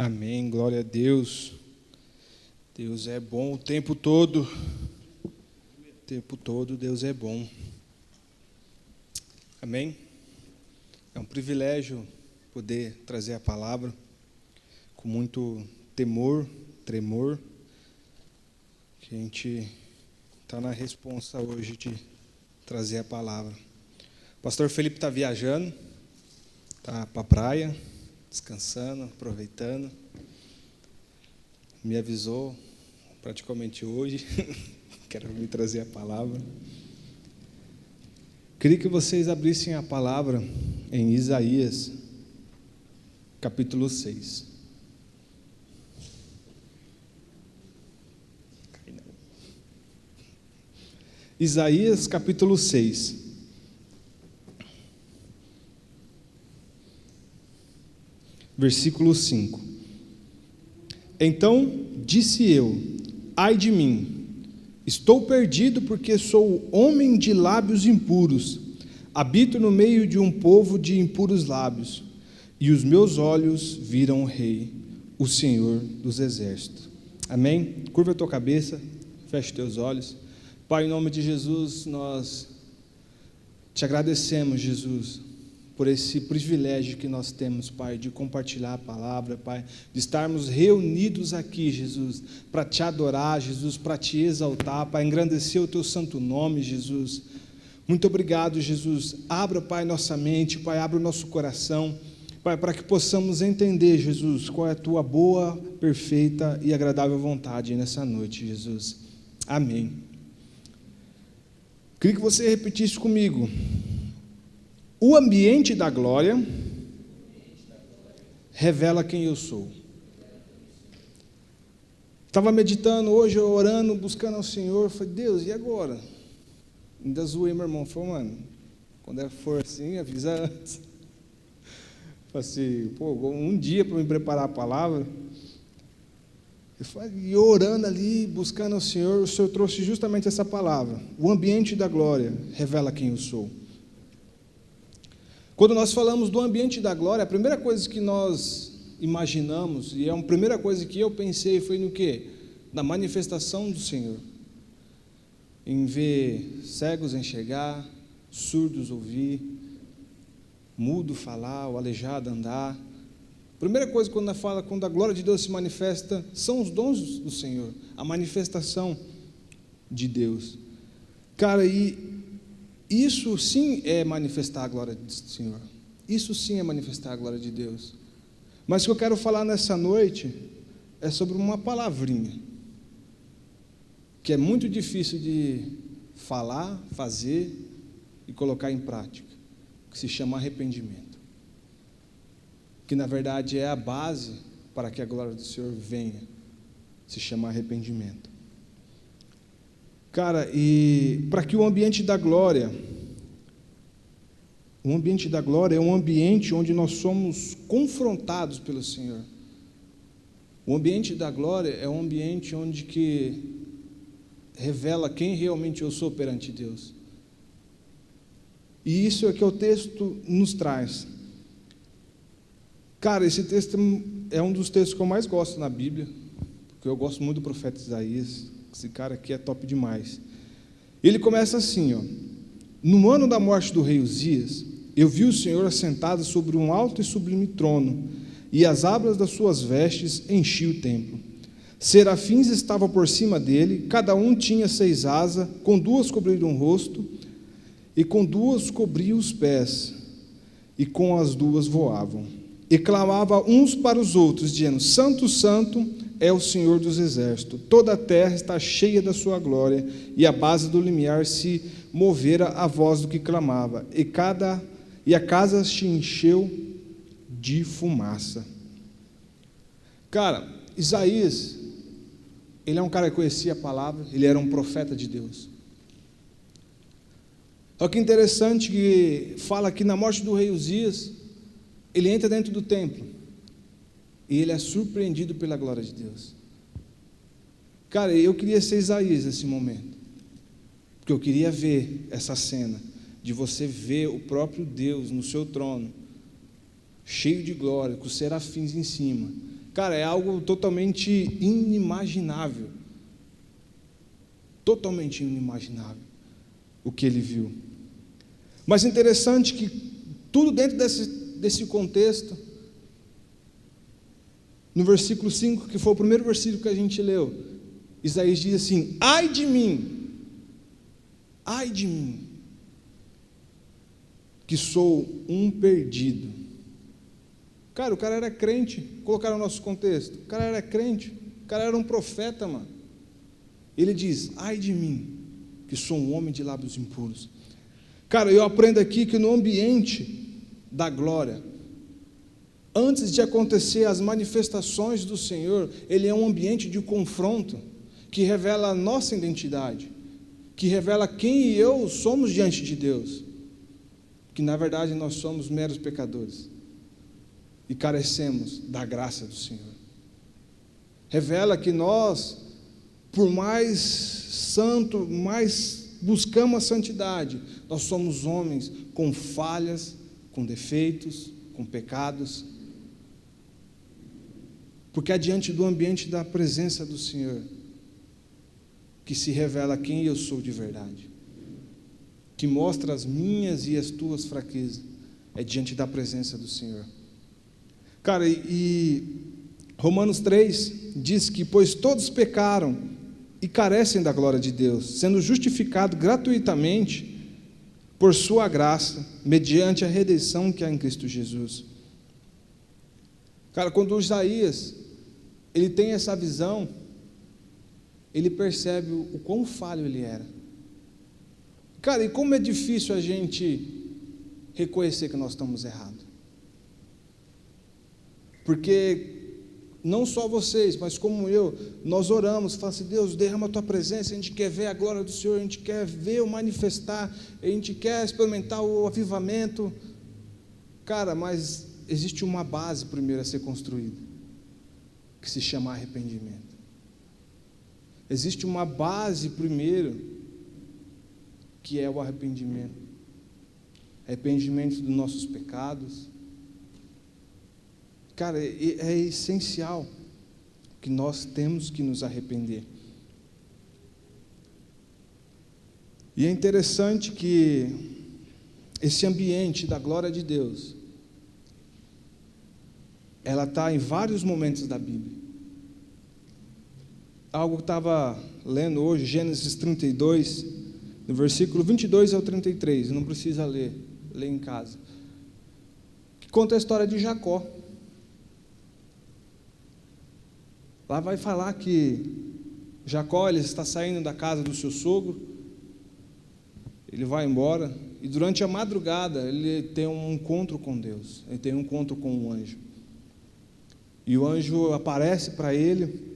Amém, glória a Deus. Deus é bom o tempo todo. O tempo todo Deus é bom. Amém? É um privilégio poder trazer a palavra com muito temor, tremor, que a gente está na responsa hoje de trazer a palavra. O pastor Felipe está viajando, está para a praia, descansando, aproveitando. Me avisou praticamente hoje, quero me trazer a palavra. Queria que vocês abrissem a palavra em Isaías, capítulo 6. Isaías, capítulo 6. Versículo 5. Então disse eu: ai de mim, estou perdido, porque sou homem de lábios impuros, habito no meio de um povo de impuros lábios, e os meus olhos viram o Rei, o Senhor dos Exércitos. Amém? Curva a tua cabeça, feche os teus olhos. Pai, em nome de Jesus, nós te agradecemos, Jesus, por esse privilégio que nós temos, Pai, de compartilhar a palavra, Pai, de estarmos reunidos aqui, Jesus, para te adorar, Jesus, para te exaltar, para engrandecer o teu santo nome, Jesus. Muito obrigado, Jesus. Abra, Pai, nossa mente, Pai, abra o nosso coração, Pai, para que possamos entender, Jesus, qual é a tua boa, perfeita e agradável vontade nessa noite, Jesus. Amém. Queria que você repetisse comigo. O ambiente da glória revela quem eu sou. Estava meditando hoje, orando, buscando ao Senhor. Falei, Deus, e agora? Ainda zoei meu irmão. Falei, mano, quando for assim, avisa antes. Falei assim, um dia para me preparar a palavra. E orando ali, buscando ao Senhor, o Senhor trouxe justamente essa palavra. O ambiente da glória revela quem eu sou. Quando nós falamos do ambiente da glória, a primeira coisa que nós imaginamos, e é a primeira coisa que eu pensei, foi no quê? Na manifestação do Senhor. Em ver cegos enxergar, surdos ouvir, mudo falar, o aleijado andar. A primeira coisa quando a glória de Deus se manifesta, são os dons do Senhor, a manifestação de Deus. Cara, e isso sim é manifestar a glória do Senhor. Isso sim é manifestar a glória de Deus. Mas o que eu quero falar nessa noite é sobre uma palavrinha que é muito difícil de falar, fazer e colocar em prática, que se chama arrependimento. Que na verdade é a base para que a glória do Senhor venha, se chama arrependimento. Cara, e para que o ambiente da glória é um ambiente onde nós somos confrontados pelo Senhor. O ambiente da glória é um ambiente onde que revela quem realmente eu sou perante Deus. E isso é que o texto nos traz. Cara, esse texto é um dos textos que eu mais gosto na Bíblia, porque eu gosto muito do profeta Isaías. Esse cara aqui é top demais. Ele começa assim, ó: no ano da morte do rei Uzias, eu vi o Senhor assentado sobre um alto e sublime trono, e as abras das suas vestes enchiam o templo. Serafins estavam por cima dele, cada um tinha 6 asas, com 2 cobriram o rosto, e com 2 cobriam os pés, e com as 2 voavam. E clamavam uns para os outros, dizendo: Santo, Santo é o Senhor dos Exércitos, toda a terra está cheia da sua glória, e a base do limiar se movera a voz do que clamava, e a casa se encheu de fumaça. Cara, Isaías, ele é um cara que conhecia a palavra, ele era um profeta de Deus. Só que interessante que fala que na morte do rei Uzias, ele entra dentro do templo, e ele é surpreendido pela glória de Deus. Cara, eu queria ser Isaías nesse momento, porque eu queria ver essa cena, de você ver o próprio Deus no seu trono, cheio de glória, com os serafins em cima, Cara, é algo totalmente inimaginável. Totalmente inimaginável o que ele viu. Mas interessante que tudo dentro desse contexto, no versículo 5, que foi o primeiro versículo que a gente leu, Isaías diz assim: ai de mim, que sou um perdido. Cara, o cara era crente, colocaram no nosso contexto, o cara era crente, o cara era um profeta, mano. Ele diz: ai de mim, que sou um homem de lábios impuros. Cara, eu aprendo aqui que no ambiente da glória, antes de acontecer as manifestações do Senhor, ele é um ambiente de confronto, que revela a nossa identidade, que revela quem e eu somos diante de Deus, que na verdade nós somos meros pecadores, e carecemos da graça do Senhor. Revela que nós, por mais santo, mais buscamos a santidade, nós somos homens com falhas, com defeitos, com pecados, porque é diante do ambiente da presença do Senhor que se revela quem eu sou de verdade, que mostra as minhas e as tuas fraquezas, é diante da presença do Senhor. Cara, e Romanos 3 diz que, pois todos pecaram e carecem da glória de Deus, sendo justificados gratuitamente por sua graça, mediante a redenção que há em Cristo Jesus. Cara, quando Isaías, ele tem essa visão, ele percebe o quão falho ele era. Cara, e como é difícil a gente reconhecer que nós estamos errados. Porque não só vocês, mas como eu, nós oramos, falamos assim: Deus, derrama a tua presença, a gente quer ver a glória do Senhor, a gente quer ver o manifestar, a gente quer experimentar o avivamento. Cara, mas existe uma base primeiro a ser construída, que se chama arrependimento. Existe uma base primeiro, que é o arrependimento. Arrependimento dos nossos pecados. Cara, é essencial que nós temos que nos arrepender. E é interessante que esse ambiente da glória de Deus, ela está em vários momentos da Bíblia. Algo que eu estava lendo hoje, Gênesis 32, no versículo 22 ao 33, não precisa ler em casa, que conta a história de Jacó. Lá vai falar que Jacó, ele está saindo da casa do seu sogro, ele vai embora, e durante a madrugada ele tem um encontro com Deus, ele tem um encontro com um anjo. E o anjo aparece para ele,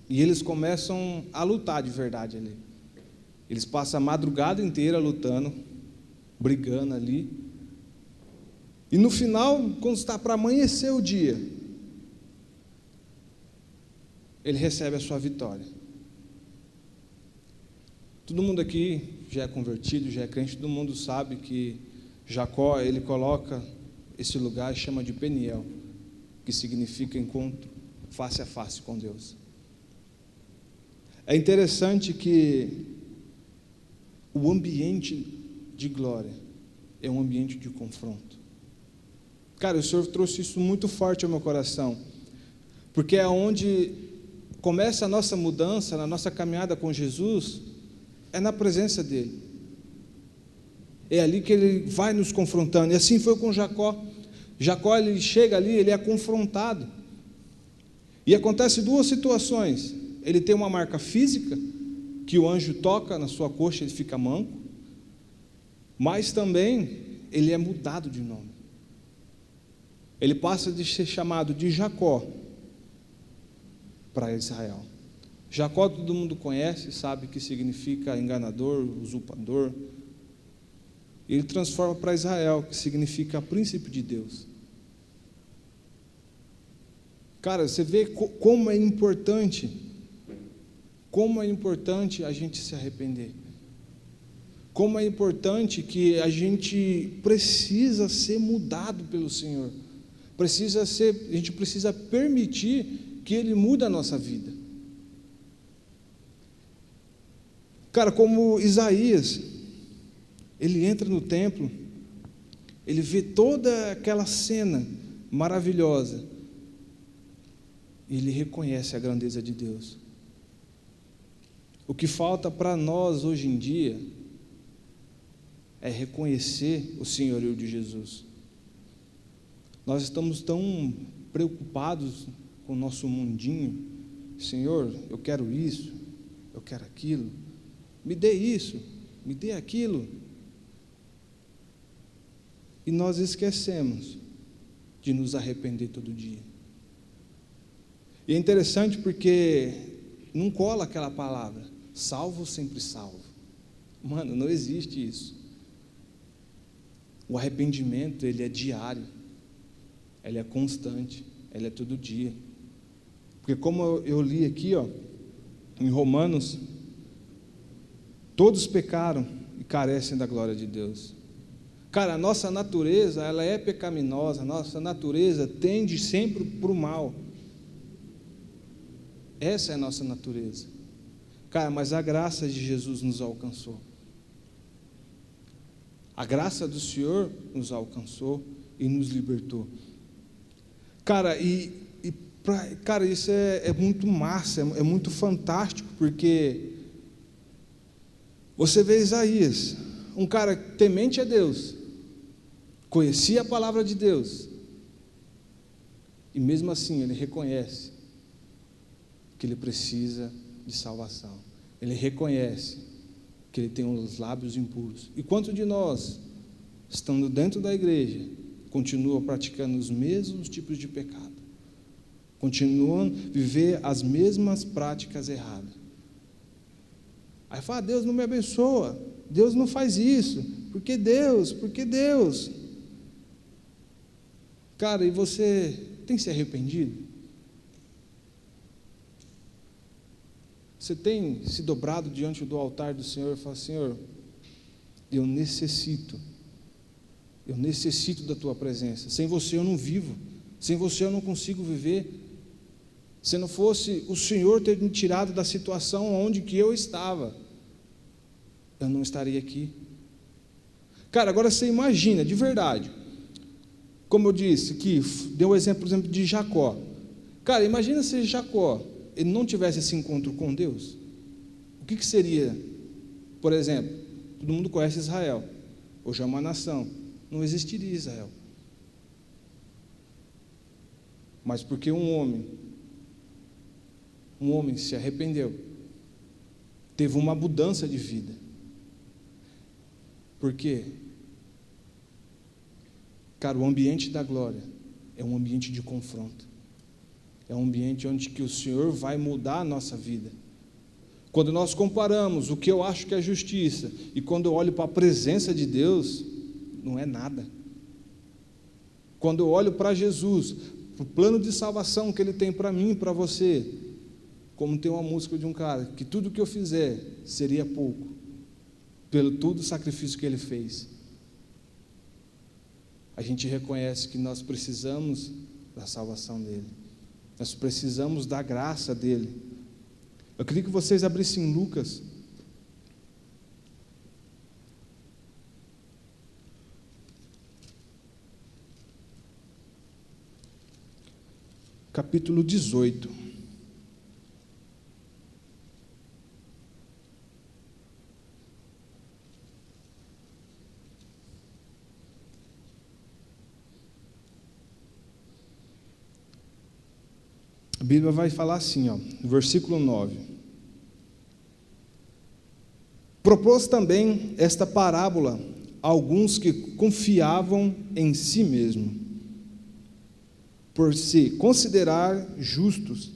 e eles começam a lutar de verdade ali. Eles passam a madrugada inteira lutando, brigando ali. E no final, quando está para amanhecer o dia, ele recebe a sua vitória. Todo mundo aqui já é convertido, já é crente, todo mundo sabe que Jacó, ele coloca esse lugar e chama de Peniel, que significa encontro face a face com Deus. É interessante que o ambiente de glória é um ambiente de confronto. Cara, o Senhor trouxe isso muito forte ao meu coração, porque é onde começa a nossa mudança, na nossa caminhada com Jesus, é na presença dEle. É ali que Ele vai nos confrontando, e assim foi com Jacó. Jacó, ele chega ali, ele é confrontado, e acontece duas situações. Ele tem uma marca física, que o anjo toca na sua coxa, ele fica manco, mas também ele é mudado de nome. Ele passa de ser chamado de Jacó para Israel. Jacó todo mundo conhece, sabe que significa enganador, usurpador. Ele transforma para Israel, que significa príncipe de Deus. Cara, você vê como é importante a gente se arrepender. Como é importante que a gente precisa ser mudado pelo Senhor. A gente precisa permitir que Ele mude a nossa vida. Cara, como Isaías, ele entra no templo, ele vê toda aquela cena maravilhosa, e ele reconhece a grandeza de Deus. O que falta para nós hoje em dia é reconhecer o senhorio de Jesus. Nós estamos tão preocupados com o nosso mundinho. Senhor, eu quero isso, eu quero aquilo, me dê isso, me dê aquilo. E nós esquecemos de nos arrepender todo dia. E é interessante porque não cola aquela palavra, salvo sempre salvo. Mano, não existe isso. O arrependimento, ele é diário, ele é constante, ele é todo dia. Porque como eu li aqui, em Romanos, todos pecaram e carecem da glória de Deus. Cara, a nossa natureza, ela é pecaminosa, a nossa natureza tende sempre para o mal. Essa é a nossa natureza. Cara, mas a graça de Jesus nos alcançou. A graça do Senhor nos alcançou e nos libertou. Cara, cara, isso é muito massa, é muito fantástico, porque você vê Isaías, um cara temente a Deus, conhecia a palavra de Deus, e mesmo assim ele reconhece que ele precisa de salvação. Ele reconhece que ele tem os lábios impuros. E quantos de nós, estando dentro da igreja, continuam praticando os mesmos tipos de pecado? Continuam a viver as mesmas práticas erradas? Aí fala, Deus não me abençoa, Deus não faz isso, por que Deus? Cara, e você tem se arrependido? Você tem se dobrado diante do altar do Senhor e falado, Senhor, eu necessito da Tua presença, sem você eu não vivo, sem você eu não consigo viver. Se não fosse o Senhor ter me tirado da situação onde que eu estava, eu não estaria aqui. Cara, agora você imagina, de verdade, como eu disse, que deu o exemplo, por exemplo, de Jacó. Cara, imagina se Jacó, ele não tivesse esse encontro com Deus. O que seria, por exemplo, todo mundo conhece Israel, hoje é uma nação, não existiria Israel. Mas porque um homem se arrependeu, teve uma mudança de vida. Por quê? Cara, o ambiente da glória é um ambiente de confronto. É um ambiente onde que o Senhor vai mudar a nossa vida. Quando nós comparamos o que eu acho que é justiça e quando eu olho para a presença de Deus, não é nada. Quando eu olho para Jesus, para o plano de salvação que Ele tem para mim e para você, como tem uma música de um cara, que tudo que eu fizer seria pouco, pelo todo o sacrifício que Ele fez. A gente reconhece que nós precisamos da salvação dEle. Nós precisamos da graça dEle. Eu queria que vocês abrissem Lucas. Capítulo 18. A Bíblia vai falar assim, no versículo 9. Propôs também esta parábola a alguns que confiavam em si mesmo, por se considerar justos,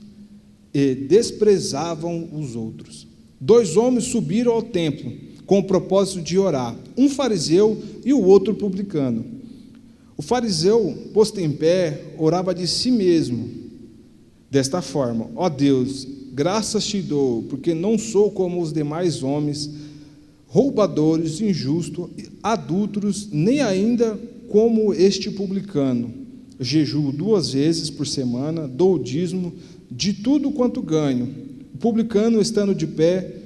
e desprezavam os outros. 2 homens subiram ao templo com o propósito de orar, um fariseu e o outro publicano. O fariseu, posto em pé, orava de si mesmo, desta forma: ó Deus, graças te dou, porque não sou como os demais homens, roubadores, injustos, adúlteros, nem ainda como este publicano. jejuo 2 vezes por semana, dou o dízimo de tudo quanto ganho. O publicano, estando de pé,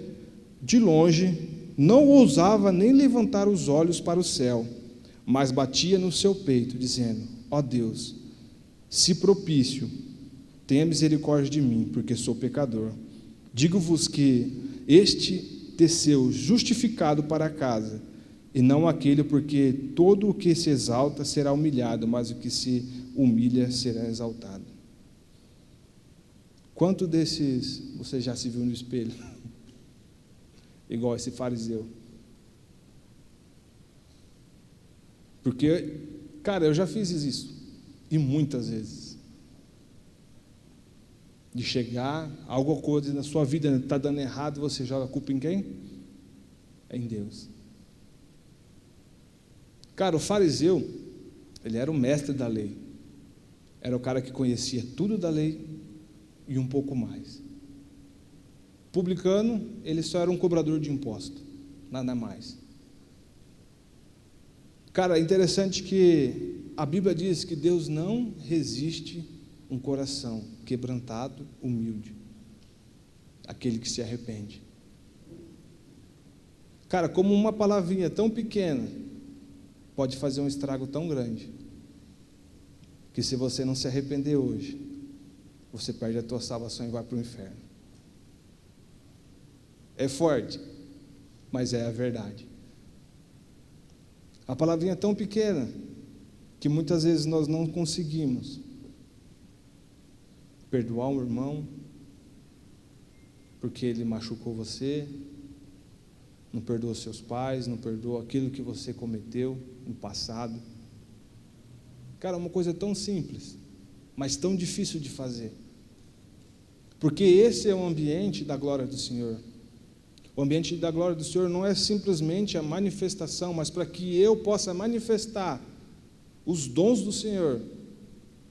de longe, não ousava nem levantar os olhos para o céu, mas batia no seu peito, dizendo: ó Deus, se propício, tenha misericórdia de mim, porque sou pecador. Digo-vos que este desceu justificado para casa, e não aquele, porque todo o que se exalta será humilhado, mas o que se humilha será exaltado. Quanto desses você já se viu no espelho? Igual esse fariseu. Porque, cara, eu já fiz isso, e muitas vezes. De chegar, alguma coisa na sua vida está dando errado, você joga a culpa em quem? É em Deus. Cara, o fariseu, ele era o mestre da lei. Era o cara que conhecia tudo da lei e um pouco mais. Publicano, ele só era um cobrador de imposto, nada mais. Cara, é interessante que a Bíblia diz que Deus não resiste um coração quebrantado, humilde, aquele que se arrepende. Cara, como uma palavrinha tão pequena pode fazer um estrago tão grande, que se você não se arrepender hoje, você perde a tua salvação e vai para o inferno. É forte, mas é a verdade. A palavrinha é tão pequena que muitas vezes nós não conseguimos perdoar um irmão porque ele machucou você, não perdoou seus pais, não perdoou aquilo que você cometeu no passado. Cara, uma coisa tão simples, mas tão difícil de fazer. Porque esse é o ambiente da glória do Senhor. O ambiente da glória do Senhor não é simplesmente a manifestação, mas para que eu possa manifestar os dons do Senhor,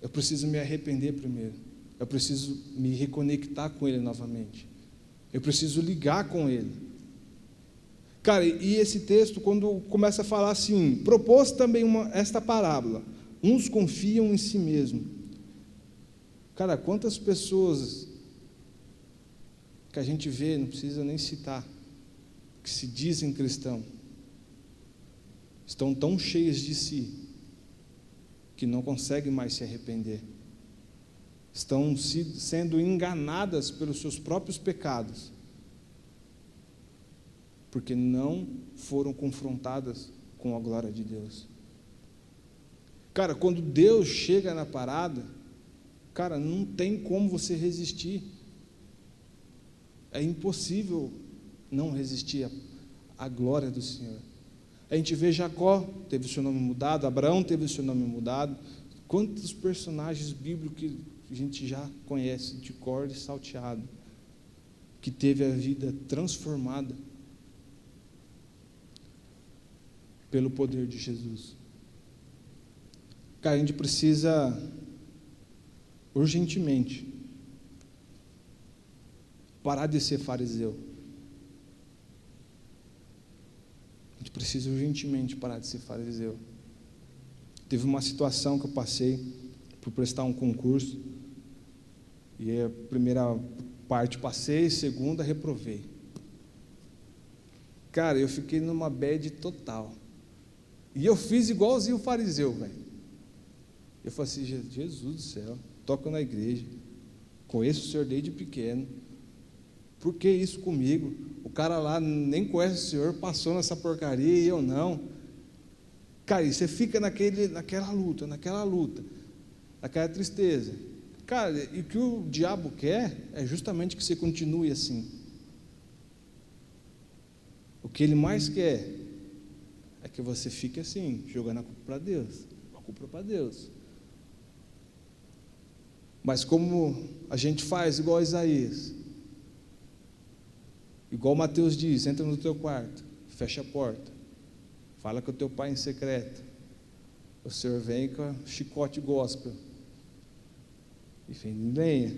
eu preciso me arrepender primeiro. Eu preciso me reconectar com Ele novamente. Eu preciso ligar com Ele. Cara, e esse texto, quando começa a falar assim, propôs também esta parábola: uns confiam em si mesmo. Cara, quantas pessoas que a gente vê, não precisa nem citar, que se dizem cristão, estão tão cheias de si, que não conseguem mais se arrepender. Estão sendo enganadas pelos seus próprios pecados, porque não foram confrontadas com a glória de Deus. Cara, quando Deus chega na parada, cara, não tem como você resistir. É impossível não resistir à glória do Senhor. A gente vê Jacó, teve o seu nome mudado, Abraão teve o seu nome mudado. Quantos personagens bíblicos que a gente já conhece de cor e salteado, que teve a vida transformada pelo poder de Jesus. Cara, a gente precisa urgentemente parar de ser fariseu. A gente precisa urgentemente parar de ser fariseu. Teve uma situação que eu passei por prestar um concurso, e a primeira parte passei, a segunda reprovei. Cara, eu fiquei numa bad total. E eu fiz igualzinho o fariseu, velho. Eu falei assim: Jesus do céu, toco na igreja, conheço o Senhor desde pequeno, por que isso comigo? O cara lá nem conhece o Senhor, passou nessa porcaria e eu não. Cara, e você fica naquela luta, naquela tristeza. Cara, e o que o diabo quer é justamente que você continue assim. O que ele mais quer é que você fique assim, jogando a culpa para Deus. A culpa para Deus. Mas como a gente faz igual a Isaías, igual Mateus diz: entra no teu quarto, fecha a porta, fala com o teu pai em secreto, o Senhor vem com a chicote gospel e vem em lenha.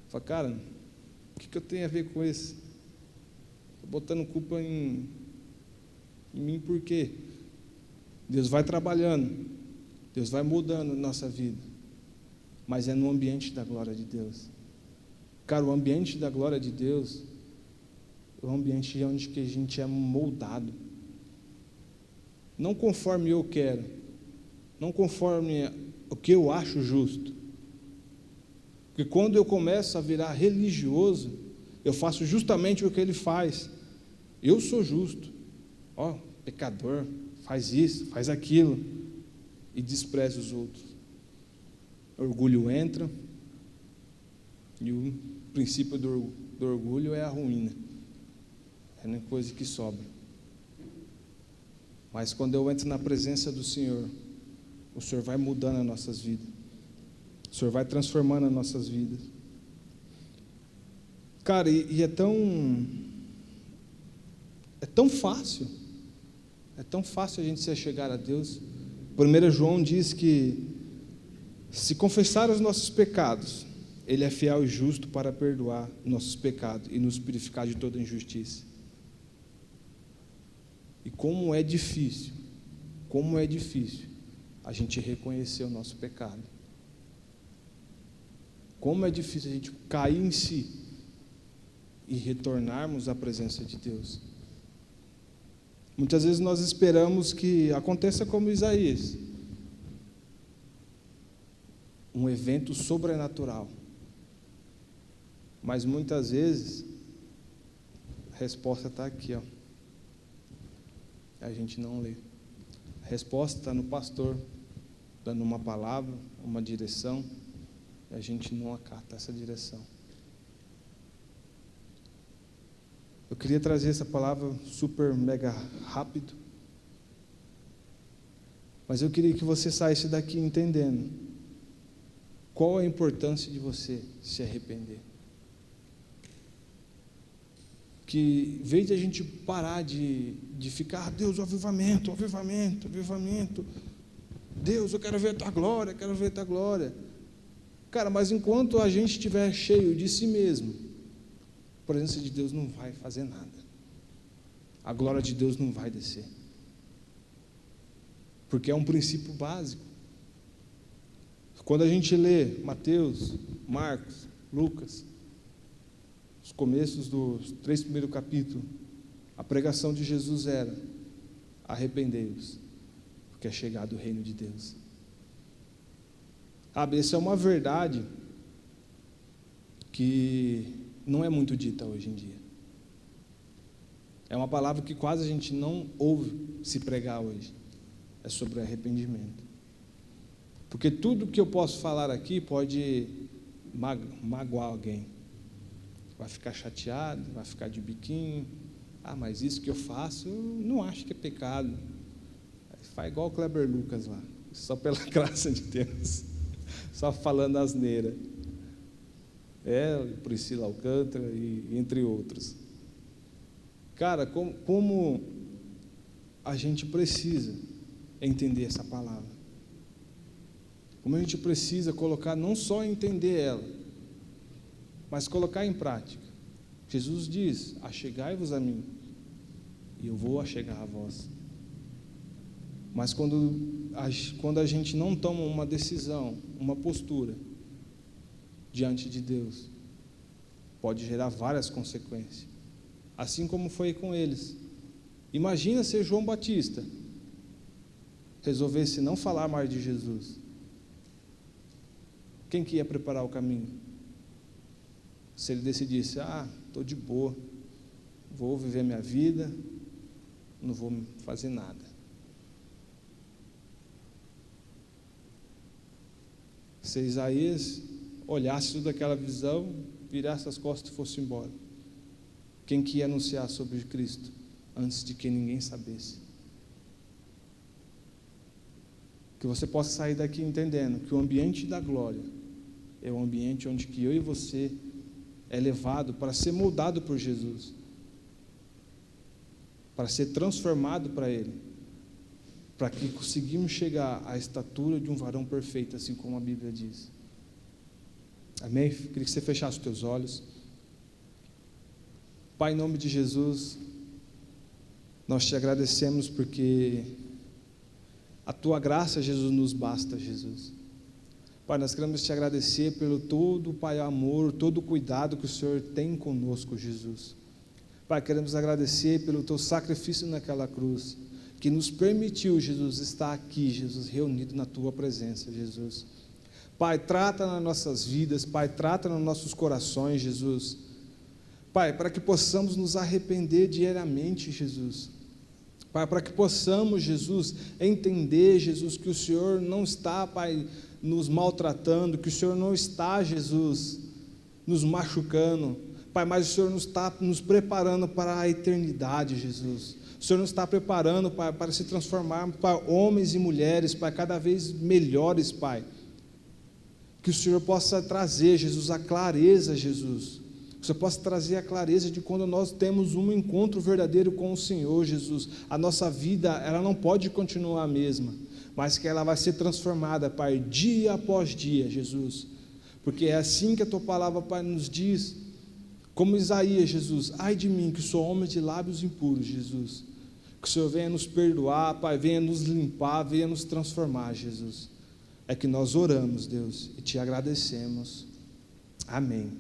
Fala: cara, o que eu tenho a ver com isso? Estou botando culpa em mim, por quê? Deus vai trabalhando. Deus vai mudando a nossa vida, mas é no ambiente da glória de Deus. Cara, o ambiente da glória de Deus é um ambiente onde que a gente é moldado, não conforme eu quero, não conforme o que eu acho justo, porque quando eu começo a virar religioso, eu faço justamente o que ele faz. Eu sou justo, pecador, faz isso, faz aquilo, e despreza os outros. Orgulho entra, e o princípio do orgulho é a ruína, é uma coisa que sobra. Mas quando eu entro na presença do Senhor, o Senhor vai mudando as nossas vidas, o Senhor vai transformando as nossas vidas. Cara, e é tão fácil a gente se achegar a Deus. 1 João diz que se confessar os nossos pecados, Ele é fiel e justo para perdoar nossos pecados e nos purificar de toda injustiça. E como é difícil a gente reconhecer o nosso pecado. Como é difícil a gente cair em si e retornarmos à presença de Deus. Muitas vezes nós esperamos que aconteça como Isaías, um evento sobrenatural, mas muitas vezes a resposta está aqui, a gente não lê. A resposta está no pastor, dando uma palavra, uma direção, e a gente não acata essa direção. Eu queria trazer essa palavra super mega rápido, mas eu queria que você saísse daqui entendendo qual a importância de você se arrepender. Que em vez de a gente parar de ficar, Deus, o avivamento, Deus, eu quero ver a tua glória, Cara, mas enquanto a gente estiver cheio de si mesmo, a presença de Deus não vai fazer nada. A glória de Deus não vai descer. Porque é um princípio básico. Quando a gente lê Mateus, Marcos, Lucas, os começos dos 3 primeiros capítulos, a pregação de Jesus era: arrependei-vos, porque é chegado o reino de Deus. Essa é uma verdade que não é muito dita hoje em dia. É uma palavra que quase a gente não ouve se pregar hoje. É sobre arrependimento. Porque tudo que eu posso falar aqui pode magoar alguém. Vai ficar chateado, vai ficar de biquinho. Mas isso que eu faço, eu não acho que é pecado. Faz igual o Kleber Lucas lá, só pela graça de Deus, só falando asneira. Priscila Alcântara e entre outros. Cara, como a gente precisa entender essa palavra. Como a gente precisa colocar, não só entender ela, mas colocar em prática. Jesus diz: achegai-vos a mim, e eu vou achegar a vós. Mas quando a gente não toma uma decisão, uma postura diante de Deus, pode gerar várias consequências, assim como foi com eles. Imagina se João Batista resolvesse não falar mais de Jesus. Quem que ia preparar o caminho? Se ele decidisse: estou de boa, vou viver minha vida, não vou fazer nada. Se Isaías olhasse toda aquela visão, virasse as costas e fosse embora, quem que ia anunciar sobre Cristo antes de que ninguém sabesse? Que você possa sair daqui entendendo que o ambiente da glória é o ambiente onde que eu e você é levado para ser moldado por Jesus, para ser transformado para Ele, para que conseguimos chegar à estatura de um varão perfeito, assim como a Bíblia diz. Amém? Eu queria que você fechasse os teus olhos. Pai, em nome de Jesus, nós te agradecemos porque A tua graça, Jesus, nos basta, Jesus. Pai, nós queremos te agradecer pelo todo, Pai, amor, todo o cuidado que o Senhor tem conosco, Jesus. Pai, queremos agradecer pelo teu sacrifício naquela cruz, que nos permitiu, Jesus, estar aqui, Jesus, reunido na tua presença, Jesus. Pai, trata nas nossas vidas, Pai, trata nos nossos corações, Jesus. Pai, para que possamos nos arrepender diariamente, Jesus. Pai, para que possamos, Jesus, entender, Jesus, que o Senhor não está, Pai, nos maltratando, que o Senhor não está, Jesus, nos machucando, Pai, mas o Senhor nos está nos preparando para a eternidade, Jesus. O Senhor nos está preparando, Pai, para se transformarmos, Pai, homens e mulheres, Pai, cada vez melhores, Pai. Que o Senhor possa trazer, Jesus, a clareza, Jesus. Que o Senhor possa trazer a clareza de quando nós temos um encontro verdadeiro com o Senhor, Jesus. A nossa vida, ela não pode continuar a mesma, mas que ela vai ser transformada, Pai, dia após dia, Jesus. Porque é assim que a Tua palavra, Pai, nos diz, como Isaías, Jesus, ai de mim, que sou homem de lábios impuros, Jesus. Que o Senhor venha nos perdoar, Pai, venha nos limpar, venha nos transformar, Jesus. É que nós oramos, Deus, e Te agradecemos. Amém.